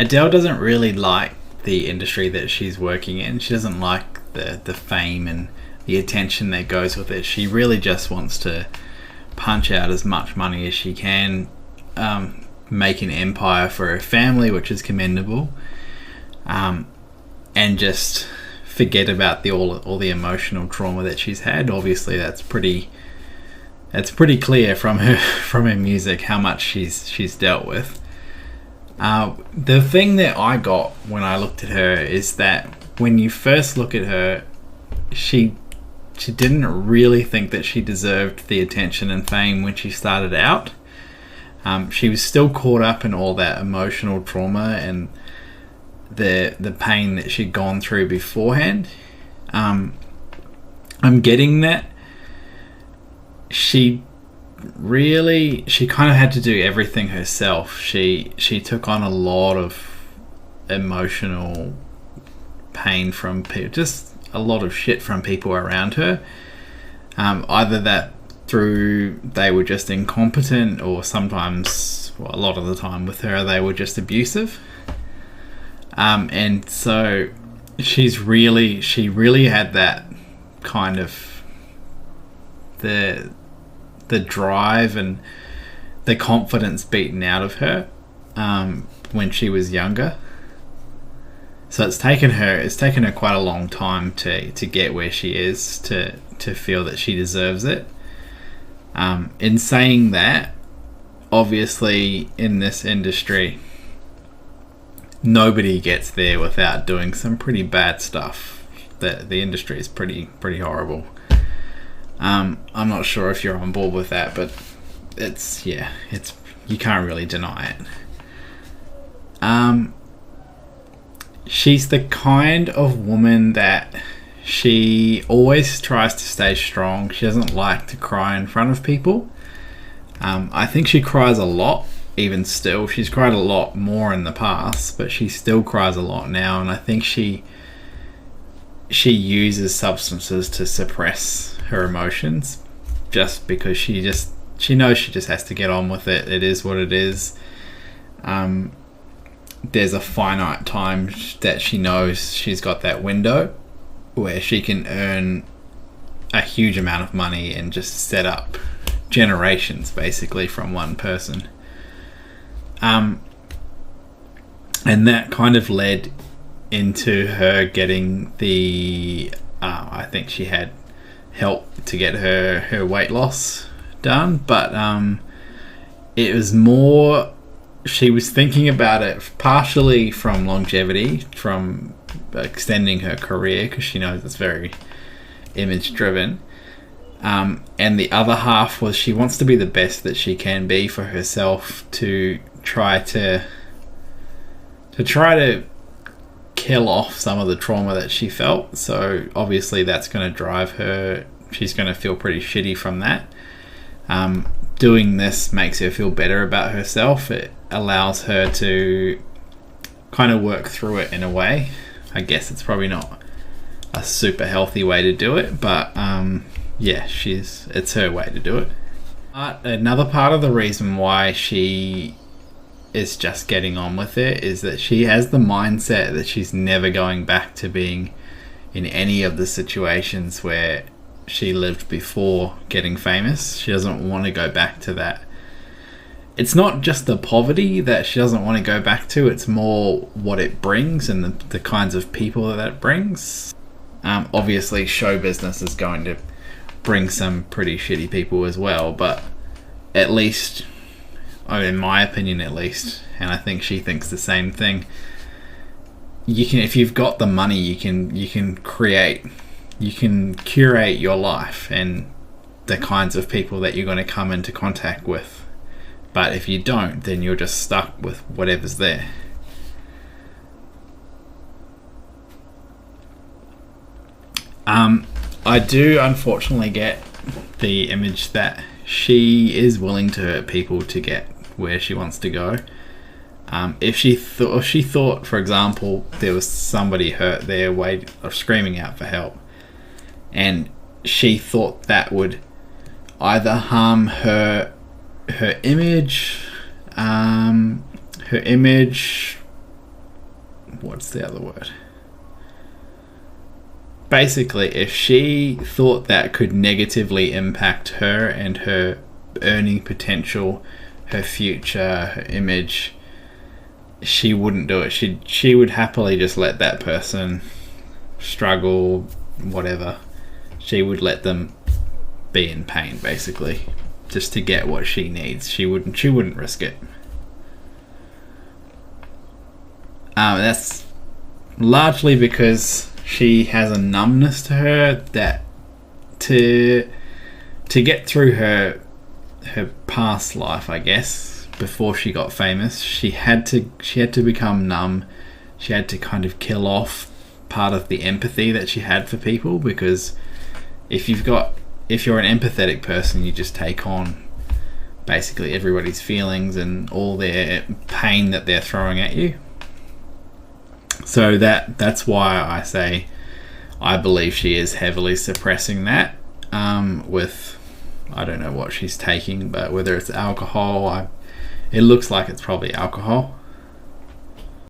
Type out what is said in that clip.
Adele doesn't really like the industry that she's working in. She doesn't like the fame and the attention that goes with it. She really just wants to punch out as much money as she can, make an empire for her family, which is commendable, and just forget about all the emotional trauma that she's had. Obviously, that's pretty clear from her music how much she's dealt with. The thing that I got when I looked at her is that when you first look at her, she didn't really think that she deserved the attention and fame when she started out. She was still caught up in all that emotional trauma and the pain that she'd gone through beforehand. I'm getting that she kind of had to do everything herself. She took on a lot of emotional pain from people, just a lot of shit from people around her. Either that through they were just incompetent, or sometimes, well, a lot of the time with her, they were just abusive. And so she really had that kind of the drive and the confidence beaten out of her when she was younger. So it's taken her quite a long time to get where she is, to feel that she deserves it. In saying that, obviously in this industry, nobody gets there without doing some pretty bad stuff. The industry is pretty horrible. I'm not sure if you're on board with that, but it's you can't really deny it. She's the kind of woman that she always tries to stay strong. She doesn't like to cry in front of people. I think she cries a lot, even still. She's cried a lot more in the past, but she still cries a lot now, and I think she uses substances to suppress her emotions, just because she knows she just has to get on with it. It is what it is. There's a finite time that she knows she's got that window where she can earn a huge amount of money and just set up generations basically from one person. And that kind of led into her getting the I think she had help to get her weight loss done, but it was more, she was thinking about it partially from longevity, from extending her career, because she knows it's very image driven, and the other half was she wants to be the best that she can be for herself, to try to kill off some of the trauma that she felt. So obviously that's going to drive her, she's going to feel pretty shitty from that. Doing this makes her feel better about herself. It allows her to kind of work through it in a way. I guess it's probably not a super healthy way to do it, but it's her way to do it. Another part of the reason why she is just getting on with it is that she has the mindset that she's never going back to being in any of the situations where she lived before getting famous. She doesn't want to go back to that. It's not just the poverty that she doesn't want to go back to, it's more what it brings and the kinds of people that it brings. Obviously show business is going to bring some pretty shitty people as well, but at least, in my opinion at least, and I think she thinks the same thing, if you've got the money, you can curate your life and the kinds of people that you're going to come into contact with. But if you don't, then you're just stuck with whatever's there. I do unfortunately get the image that she is willing to hurt people to get where she wants to go. If she thought, for example, there was somebody hurt there or screaming out for help, and she thought that would either harm her image, what's the other word? Basically, if she thought that could negatively impact her and her earning potential, her future, her image, she wouldn't do it. She would happily just let that person struggle, whatever. She would let them be in pain, basically, just to get what she needs. She wouldn't risk it. That's largely because she has a numbness to her that to get through her past life, I guess, before she got famous, she had to become numb. She had to kind of kill off part of the empathy that she had for people, because if you're an empathetic person, you just take on basically everybody's feelings and all their pain that they're throwing at you. So that's why I say I believe she is heavily suppressing that with, I don't know what she's taking, but whether it's alcohol, it looks like it's probably alcohol.